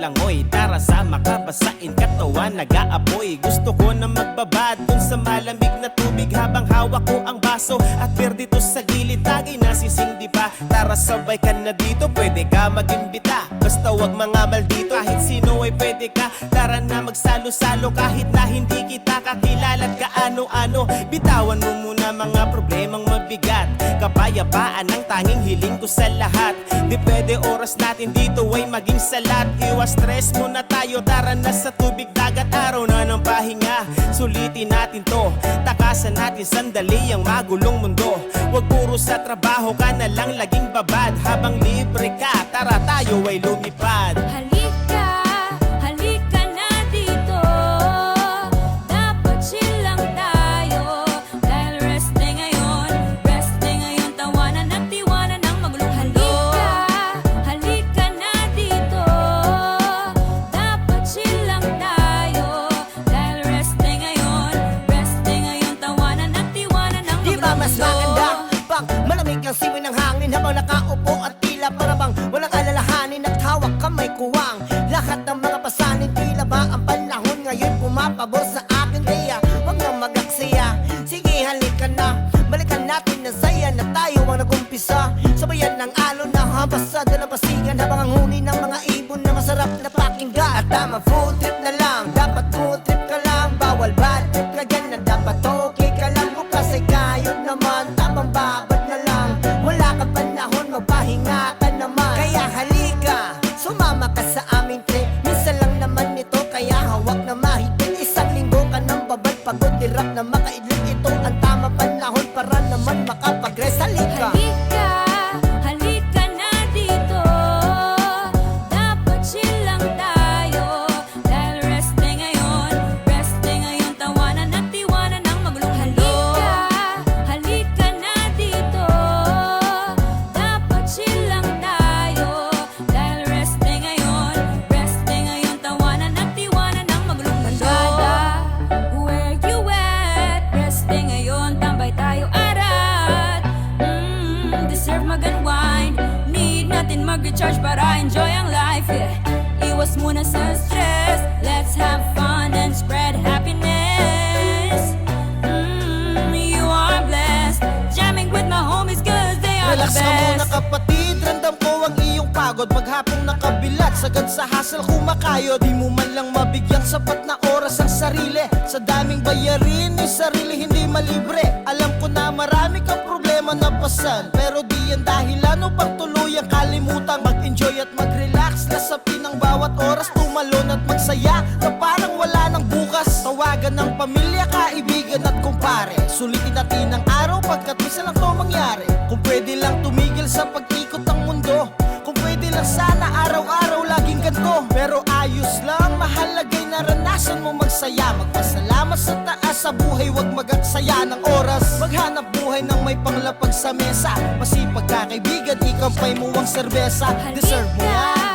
langoy. Tara sama ka, basain katawan, nag-aapoy. Gusto ko na magbabad dun sa malamig na tubig habang hawak ko ang baso at beer dito sa gilid. Lagi nasising di ba? Tara sabay ka na dito, pwede ka mag-imbita. Basta wag mga maldito, kahit sino ay pwede ka. Tara na magsalo-salo kahit na hindi kita kakilala at kaano-ano. Bitawan mo muna mga problemang mabigat. Kapayapaan ang tanging hiling ko sa lahat. Di pwede oras natin dito ay maging salat. Iwas stress muna tayo, tara na sa tubig dagat. Araw na ng pahinga, sulitin natin to. Takasan natin sandali ang magulong mundo. Huwag puro sa trabaho ka na lang laging babad. Habang libre ka, tara tayo ay lumipad. Halika, halika na dito. Dapat chill lang tayo. Dahil resting ngayon, tawanan at tiwanan ng magulong mundo. Halika, halika na dito. Dapat chill lang tayo. Dahil resting ngayon, tawanan at tiwanan ng magulong mundo. Di ba mas maganda pag malamig ang simoy ng hangin habang nakaupo at tila para bang walang alalahanin at hawak kamay kuwang. Lahat ng mga pasanin, tila ba ang panahon ngayon pumapabor sa akin. Kaya wag nang mag-aksaya, sige halika na, balikan natin na saya na tayo ang nag-umpisa. Sabayan ng alon na habasa dalabasingan habang ang huni ng mga ibon na masarap na pakinggan. At tama food trip na lang, dapat food trip ka lang. Bawal bad trip na ganyan, dapat okay ka lang. Bukas ay kayod naman, tamang babad na lang. Wala ka panahon, magpahinga ka naman. Kaya halika, sumama ka sa aming trip. Minsan lang naman ito, kaya hawak na mahigpit. Isang linggo ka nang babad, pagod, dirap na makaidlip. Ito ang tama panahon para naman makapag-rest. Halika, Halika, halika na dito. Dapat chill lang tayo. Dahil resting ngayon, tawanan at tiwanan ng magulong mundo. Halika, halika na dito. Dapat chill lang tayo. Dahil resting ngayon, tawanan at tiwanan ng magulong mundo. Where you at? Resting ngayon, tambay tayo arat. Deserve mag-unwind. Need natin mag-recharge para enjoy ang life, yeah. Iwas muna sa stress. Let's have fun and spread happiness. You are blessed. Jamming with my homies cause they are the Relax ka muna best. kapatid, ramdam ko ang iyong pagod. Maghapong nakabilat, sagad sa hustle kumakayo. Di mo man lang mabigyang sapat na oras ang sarili. Sa daming bayarin, ni sarili hindi malibre. Alam ko na marami kang problema na pasan, pero di yan dahilan upang tuluyang kalimutan. Mag-enjoy at mag-relax, lasapin ang bawat oras. Tumalon at magsaya, na parang wala nang bukas. Tawagan ng pamilya, kaibigan at kumpare. Sulitin natin ang araw pagkat minsan lang to mangyari. Kung pwede lang tumigil sa pag-ikot ng mundo, kung pwede lang sana araw-araw laging ganito. Pero ayos lang, mahalagay naranasan mo magsaya. Magpasalamat sa taas sa buhay, wag mag-aksaya ng oras. Maghanap buhay ng may panglapag sa mesa. Masipag ka kaibigan, ikampay mo ang serbesa. Deserve mo yan.